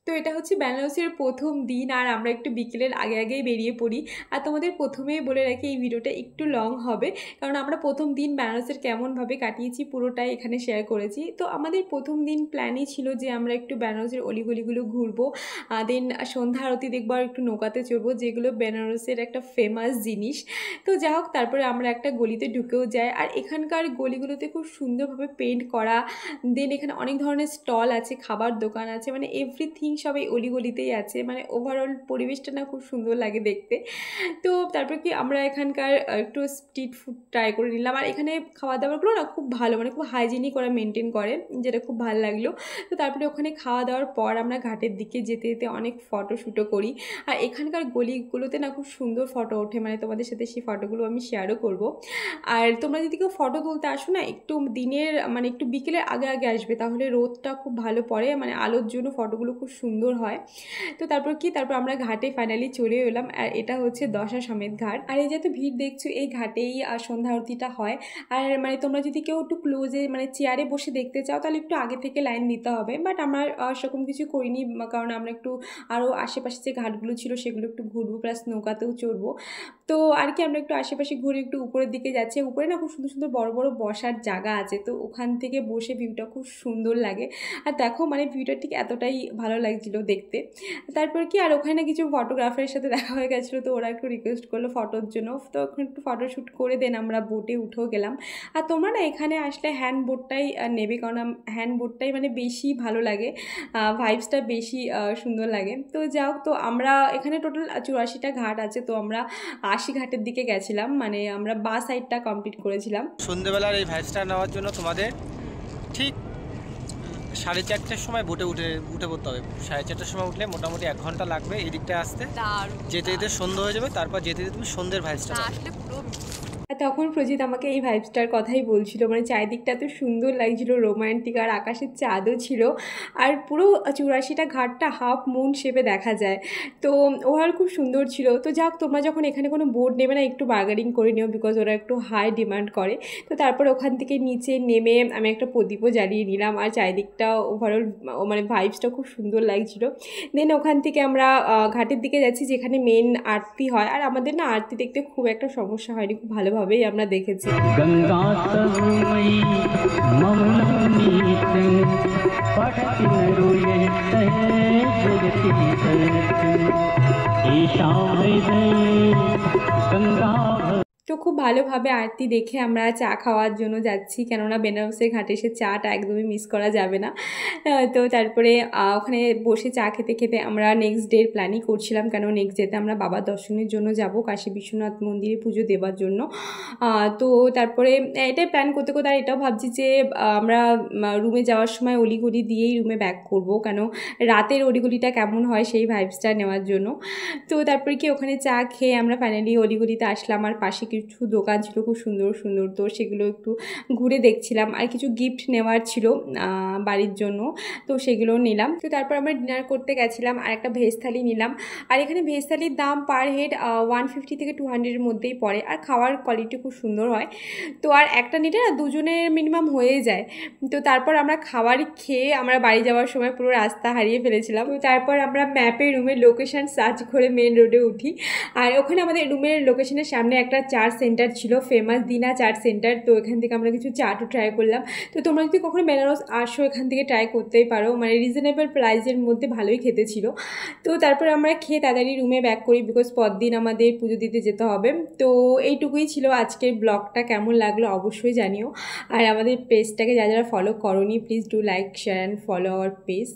তো এটা হচ্ছে বেনারসের প্রথম দিন, আর আমরা একটু বিকেলের আগে আগেই বেরিয়ে পড়ি। আর তোমাদের প্রথমেই বলে রাখি এই ভিডিওটা একটু লং হবে, কারণ আমরা প্রথম দিন বেনারসের কেমনভাবে কাটিয়েছি পুরোটাই এখানে শেয়ার করেছি। তো আমাদের প্রথম দিন প্ল্যানই ছিল যে আমরা একটু বেনারসের অলিগলিগুলো ঘুরবো, দেন সন্ধ্যা আরতি দেখবো আর একটু নৌকাতে চড়বো, যেগুলো বেনারসের একটা ফেমাস জিনিস। তো যাই হোক, তারপরে আমরা একটা গলিতে ঢুকেও যাই, আর এখানকার গলিগুলোতে খুব সুন্দরভাবে পেন্ট করা। দেন এখানে অনেক ধরনের স্টল আছে, খাবার দোকান আছে, মানে এভরিথিং সব এই অলিগলিতেই আছে। মানে ওভারঅল পরিবেশটা না খুব সুন্দর লাগে দেখতে। তো তারপর কি আমরা এখানকার একটু স্ট্রিট ফুড ট্রাই করে নিলাম, আর এখানে খাওয়া দাওয়াগুলো না খুব ভালো, মানে খুব হাইজিনিক ওরা মেনটেন করে, যেটা খুব ভালো লাগলো। তো তারপরে ওখানে খাওয়া দাওয়ার পর আমরা ঘাটের দিকে যেতে যেতে অনেক ফটোশ্যুটও করি। আর এখানকার গলিগুলোতে না খুব সুন্দর ফটো ওঠে, মানে তোমাদের সাথে সেই ফটোগুলো আমি শেয়ারও করব। আর তোমরা যদি কেউ ফটো তুলতে আসো না, একটু দিনের মানে একটু বিকেলের আগে আগে আসবে, তাহলে রোদটা খুব ভালো পড়ে, মানে আলোর জন্য ফটোগুলো খুব সুন্দর হয়। তো তারপর আমরা ঘাটে ফাইনালি চলে এলাম, আর এটা হচ্ছে দশাশ্বমেধ ঘাট। আর এই যে তো ভিড় দেখছো, এই ঘাটেই সন্ধ্যা আরতিটা হয়। আর মানে তোমরা যদি কেউ একটু ক্লোজে মানে চেয়ারে বসে দেখতে চাও, তাহলে একটু আগে থেকে লাইন দিতে হবে। বাট আমরা সেরকম কিছু করিনি, কারণ আমরা একটু আরও আশেপাশে যে ঘাটগুলো ছিল সেগুলো একটু ঘুরবো, প্লাস নৌকাতেও চড়বো। তো আর কি আমরা একটু আশেপাশে ঘুরে একটু উপরের দিকে যাচ্ছি। উপরে না খুব সুন্দর সুন্দর বড় বড় বসার জায়গা আছে, তো ওখান থেকে বসে ভিউটা খুব সুন্দর লাগে। আর দেখো মানে ভিউটা ঠিক এতটাই ভালো লাগছিল দেখতে। তারপর কি আর ওখানে কিছু ফটোগ্রাফারের সাথে দেখা হয়ে গেছিলো, তো ওরা একটু রিকোয়েস্ট করলো ফটোর জন্য, তো ওখানে একটু ফটোশ্যুট করে দেন আমরা বোটে উঠেও গেলাম। আর তোমরা না এখানে আসলে হ্যান্ড বোটটাই নেবে, কারণ হ্যান্ড বোটটাই মানে বেশি ভালো লাগে, ভাইবসটা বেশি সুন্দর লাগে। তো যাই হোক, তো আমরা এখানে টোটাল 84টা ঘাট আছে, তো আমরা 80 ঘাটের দিকে গেছিলাম, মানে আমরা বা সাইডটা কমপ্লিট করেছিলাম। সন্ধ্যেবেলার এই ভাইবসটা নেওয়ার জন্য তোমাদের ঠিক 4:30টার সময় বোটে উঠে পড়তে হবে। 4:30টার সময় উঠলে মোটামুটি 1 ঘন্টা লাগবে এই দিকটা আসতে, যেতে যেতে সন্ধ্যা হয়ে যাবে। তারপর যেতে যেতে তুমি সন্ধ্যের ভাইবসটা পাবে। আর তখন প্রজিত আমাকে এই ভাইবসটার কথাই বলছিল, মানে চারিদিকটা এত সুন্দর লাগছিল, রোমান্টিক, আর আকাশের চাঁদও ছিল, আর পুরো 84টা ঘাটটা হাফ মুন শেপে দেখা যায়। তো ওভার খুব সুন্দর ছিল। তো যাক, তোমরা যখন এখানে কোনো বোট নেবে না, একটু বার্গেনিং করে নিও, বিকজ ওরা একটু হাই ডিমান্ড করে। তো তারপর ওখান থেকে নিচে নেমে আমি একটা প্রদীপও জ্বালিয়ে নিলাম, আর চারিদিকটা ওভারঅল মানে ভাইবসটা খুব সুন্দর লাগছিল। দেন ওখান থেকে আমরা ঘাটের দিকে যাচ্ছি, যেখানে মেন আরতি হয়। আর আমাদের না আরতি দেখতে খুব একটা সমস্যা হয়নি, খুব ভালোভাবেই আমরা দেখেছি। গঙ্গা তো খুব ভালোভাবে আরতি দেখে আমরা চা খাওয়ার জন্য যাচ্ছি, কেননা বেনারসের ঘাটে এসে চাটা একদমই মিস করা যাবে না। তো তারপরে ওখানে বসে চা খেতে খেতে আমরা নেক্সট ডের প্ল্যানই করছিলাম, কেন নেক্সট ডেতে আমরা বাবার দর্শনের জন্য যাব কাশী বিশ্বনাথ মন্দিরে পুজো দেওয়ার জন্য। তো তারপরে এটাই প্ল্যান করতে করতে আর এটাও ভাবছি যে আমরা রুমে যাওয়ার সময় অলিগলি দিয়েই রুমে ব্যাক করব, কেন রাতের অলিগলিটা কেমন হয় সেই ভাইবসটা নেওয়ার জন্য। তো তারপরে কি ওখানে চা খেয়ে আমরা ফাইনালি অলিগলিতে আসলাম, আর পাশে কিছু দোকান ছিল খুব সুন্দর সুন্দর, তো সেগুলো একটু ঘুরে দেখছিলাম। আর কিছু গিফট নেওয়ার ছিল বাড়ির জন্য, তো সেগুলো নিলাম। তো তারপর আমরা ডিনার করতে গেছিলাম, আর একটা ভেজ থালি নিলাম। আর এখানে ভেজ থালির দাম পার হেড 150 থেকে 200-এর মধ্যেই পড়ে, আর খাওয়ার কোয়ালিটি খুব সুন্দর হয়। তো আর একটা নিলে না দুজনের মিনিমাম হয়ে যায়। তো তারপর আমরা খাবার খেয়ে আমরা বাড়ি যাওয়ার সময় পুরো রাস্তা হারিয়ে ফেলেছিলাম। তো তারপর আমরা ম্যাপে রুমের লোকেশান সার্চ করে মেন রোডে উঠি, আর ওখানে আমাদের রুমের লোকেশনের সামনে একটা চাট সেন্টার ছিল, ফেমাস দিনা চাট সেন্টার। তো এখান থেকে আমরা কিছু চাটও ট্রাই করলাম। তো তোমরা যদি কখনো বেনারস আসো, এখান থেকে ট্রাই করতেই পারো, মানে রিজনেবল প্রাইসের মধ্যে ভালোই খেতে ছিল। তো তারপর আমরা খেয়ে তাড়াতাড়ি রুমে ব্যাক করি, বিকজ পরদিন আমাদের পুজো দিতে যেতে হবে। তো এইটুকুই ছিল আজকের ব্লগটা। কেমন লাগলো অবশ্যই জানিও, আর আমাদের পেজটাকে যারা যারা ফলো করোনি, please do like, share and follow our page.